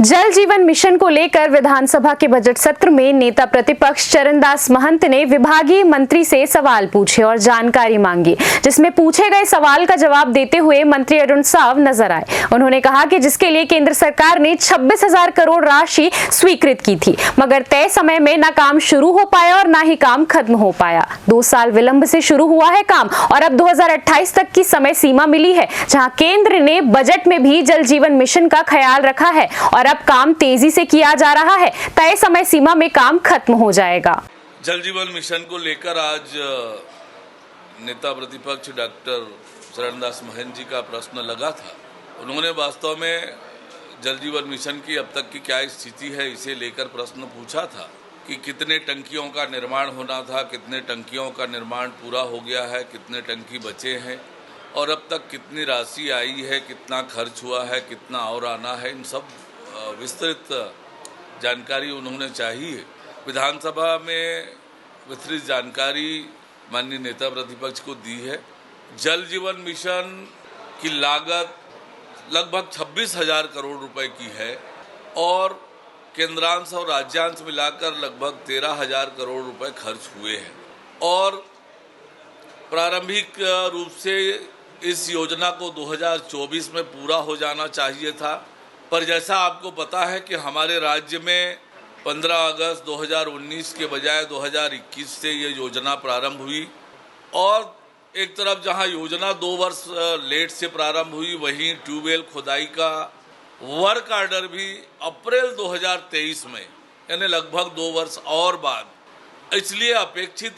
जल जीवन मिशन को लेकर विधानसभा के बजट सत्र में नेता प्रतिपक्ष चरणदास महंत ने विभागीय मंत्री से सवाल पूछे और जानकारी मांगी, जिसमें पूछे गए सवाल का जवाब देते हुए मंत्री अरुण साव नजर आए। उन्होंने कहा कि जिसके लिए केंद्र सरकार ने 26,000 करोड़ राशि स्वीकृत की थी, मगर तय समय में न काम शुरू हो पाया और न ही काम खत्म हो पाया। 2 साल विलंब से शुरू हुआ है काम और अब 2028 तक की समय सीमा मिली है, जहां केंद्र ने बजट में भी जल जीवन मिशन का ख्याल रखा है और अब काम तेजी से किया जा रहा है। तय समय सीमा में काम खत्म हो जाएगा। जल जीवन मिशन को लेकर आज नेता प्रतिपक्ष डॉक्टर चरणदास महंत जी का प्रश्न लगा था। उन्होंने वास्तव में जल जीवन मिशन की अब तक की क्या स्थिति है इसे लेकर प्रश्न पूछा था कि कितने टंकियों का निर्माण होना था, कितने टंकियों का निर्माण पूरा हो गया है, कितने टंकी बचे हैं और अब तक कितनी राशि आई है, कितना खर्च हुआ है, कितना और आना है। इन सब विस्तृत जानकारी उन्होंने चाहिए। विधानसभा में विस्तृत जानकारी माननीय नेता प्रतिपक्ष को दी है। जल जीवन मिशन की लागत लगभग 26,000 करोड़ रुपए की है और केंद्रांश और राज्यांश मिलाकर लगभग 13,000 करोड़ रुपए खर्च हुए हैं और प्रारंभिक रूप से इस योजना को 2024 में पूरा हो जाना चाहिए था, पर जैसा आपको पता है कि हमारे राज्य में 15 अगस्त 2019 के बजाय 2021 से ये योजना प्रारंभ हुई और एक तरफ जहां योजना 2 वर्ष लेट से प्रारंभ हुई, वहीं ट्यूबवेल खुदाई का वर्क ऑर्डर भी अप्रैल 2023 में, यानी लगभग 2 वर्ष और बाद। इसलिए अपेक्षित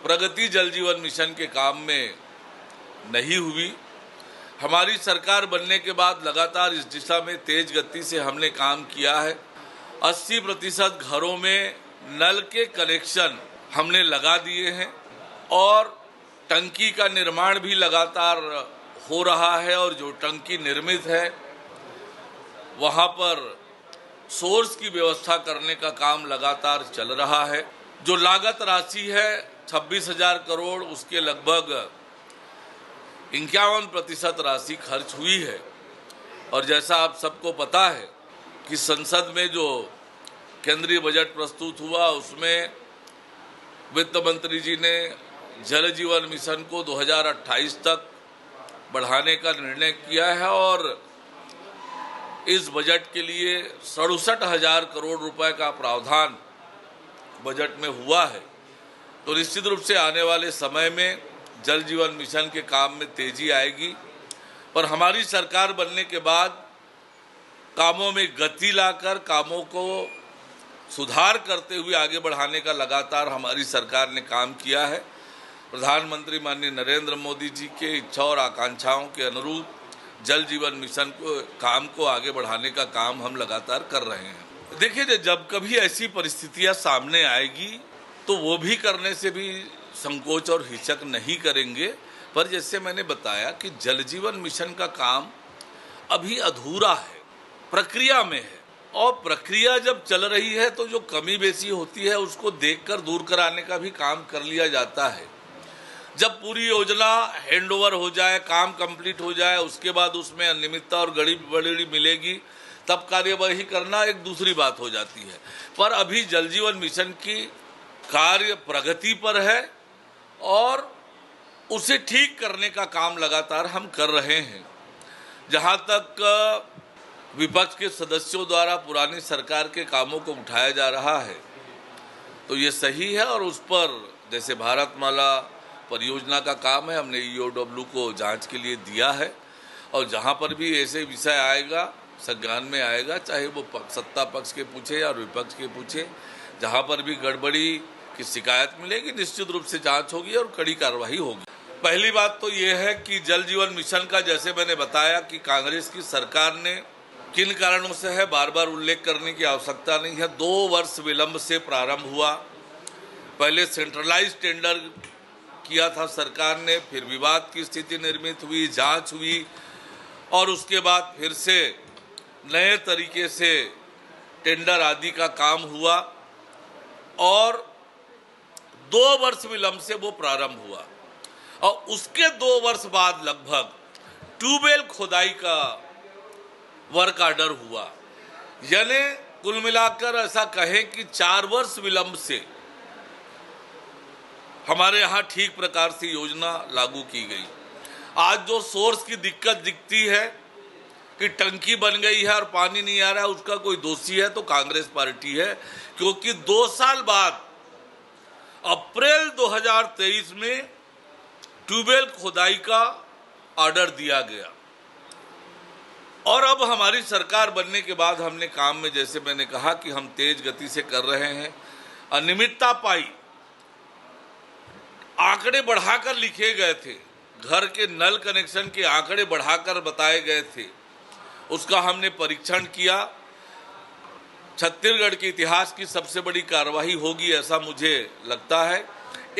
प्रगति जल जीवन मिशन के काम में नहीं हुई। हमारी सरकार बनने के बाद लगातार इस दिशा में तेज गति से हमने काम किया है। 80% घरों में नल के कनेक्शन हमने लगा दिए हैं और टंकी का निर्माण भी लगातार हो रहा है और जो टंकी निर्मित है वहां पर सोर्स की व्यवस्था करने का काम लगातार चल रहा है। जो लागत राशि है 26,000 करोड़, उसके लगभग 51% राशि खर्च हुई है और जैसा आप सबको पता है कि संसद में जो केंद्रीय बजट प्रस्तुत हुआ उसमें वित्त मंत्री जी ने जल जीवन मिशन को 2028 तक बढ़ाने का निर्णय किया है और इस बजट के लिए 67,000 करोड़ रुपए का प्रावधान बजट में हुआ है। तो निश्चित रूप से आने वाले समय में जल जीवन मिशन के काम में तेजी आएगी, पर हमारी सरकार बनने के बाद कामों में गति लाकर कामों को सुधार करते हुए आगे बढ़ाने का लगातार हमारी सरकार ने काम किया है। प्रधानमंत्री माननीय नरेंद्र मोदी जी के इच्छा और आकांक्षाओं के अनुरूप जल जीवन मिशन को काम को आगे बढ़ाने का काम हम लगातार कर रहे हैं। देखिए, जब कभी ऐसी परिस्थितियां सामने आएगी तो वो भी करने से भी संकोच और हिचक नहीं करेंगे, पर जैसे मैंने बताया कि जल जीवन मिशन का काम अभी अधूरा है, प्रक्रिया में है और प्रक्रिया जब चल रही है तो जो कमी बेसी होती है उसको देखकर दूर कराने का भी काम कर लिया जाता है। जब पूरी योजना हैंडओवर हो जाए, काम कंप्लीट हो जाए, उसके बाद उसमें अनियमितता और गड़बड़ी मिलेगी तब कार्यवाही करना एक दूसरी बात हो जाती है। पर अभी जल जीवन मिशन की कार्य प्रगति पर है और उसे ठीक करने का काम लगातार हम कर रहे हैं। जहां तक विपक्ष के सदस्यों द्वारा पुरानी सरकार के कामों को उठाया जा रहा है तो ये सही है और उस पर जैसे भारतमाला परियोजना का काम है, हमने EOW को जांच के लिए दिया है और जहां पर भी ऐसे विषय आएगा, संज्ञान में आएगा, चाहे वो सत्ता पक्ष के पूछे या विपक्ष के पूछे, जहां पर भी गड़बड़ी की शिकायत मिलेगी निश्चित रूप से जांच होगी और कड़ी कार्रवाई होगी। पहली बात तो ये है कि जल जीवन मिशन का जैसे मैंने बताया कि कांग्रेस की सरकार ने किन कारणों से है बार बार उल्लेख करने की आवश्यकता नहीं है। 2 वर्ष विलंब से प्रारंभ हुआ। पहले सेंट्रलाइज टेंडर किया था सरकार ने, फिर विवाद की स्थिति निर्मित हुई, जांच हुई और उसके बाद फिर से नए तरीके से टेंडर आदि का काम हुआ और 2 वर्ष विलंब से वो प्रारंभ हुआ और उसके 2 वर्ष बाद लगभग ट्यूबवेल खुदाई का वर्क ऑर्डर हुआ यानी कुल मिलाकर ऐसा कहें कि 4 वर्ष विलंब से हमारे यहाँ ठीक प्रकार से योजना लागू की गई। आज जो सोर्स की दिक्कत दिखती है कि टंकी बन गई है और पानी नहीं आ रहा है, उसका कोई दोषी है तो कांग्रेस पार्टी है, क्योंकि 2 साल बाद अप्रैल 2023 में ट्यूबवेल खोदाई का ऑर्डर दिया गया और अब हमारी सरकार बनने के बाद हमने काम में, जैसे मैंने कहा कि हम तेज गति से कर रहे हैं। अनियमितता पाई, आंकड़े बढ़ाकर लिखे गए थे, घर के नल कनेक्शन के आंकड़े बढ़ाकर बताए गए थे, उसका हमने परीक्षण किया। छत्तीसगढ़ के इतिहास की सबसे बड़ी कार्रवाई होगी ऐसा मुझे लगता है।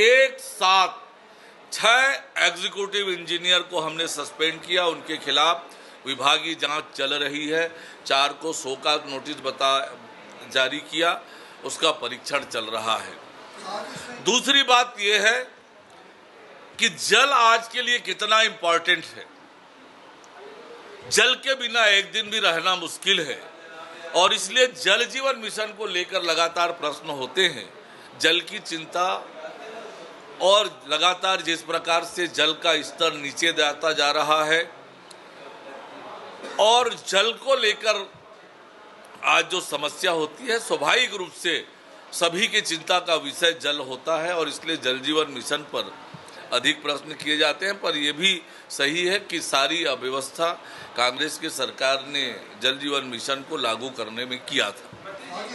एक साथ 6 एग्जीक्यूटिव इंजीनियर को हमने सस्पेंड किया, उनके खिलाफ विभागीय जांच चल रही है। 4 को शोकॉज नोटिस जारी किया, उसका परीक्षण चल रहा है। दूसरी बात यह है कि जल आज के लिए कितना इंपॉर्टेंट है। जल के बिना एक दिन भी रहना मुश्किल है और इसलिए जल जीवन मिशन को लेकर लगातार प्रश्न होते हैं। जल की चिंता और लगातार जिस प्रकार से जल का स्तर नीचे जाता जा रहा है और जल को लेकर आज जो समस्या होती है, स्वाभाविक रूप से सभी की चिंता का विषय जल होता है और इसलिए जल जीवन मिशन पर अधिक प्रश्न किए जाते हैं। पर यह भी सही है कि सारी अव्यवस्था कांग्रेस की सरकार ने जल जीवन मिशन को लागू करने में किया था।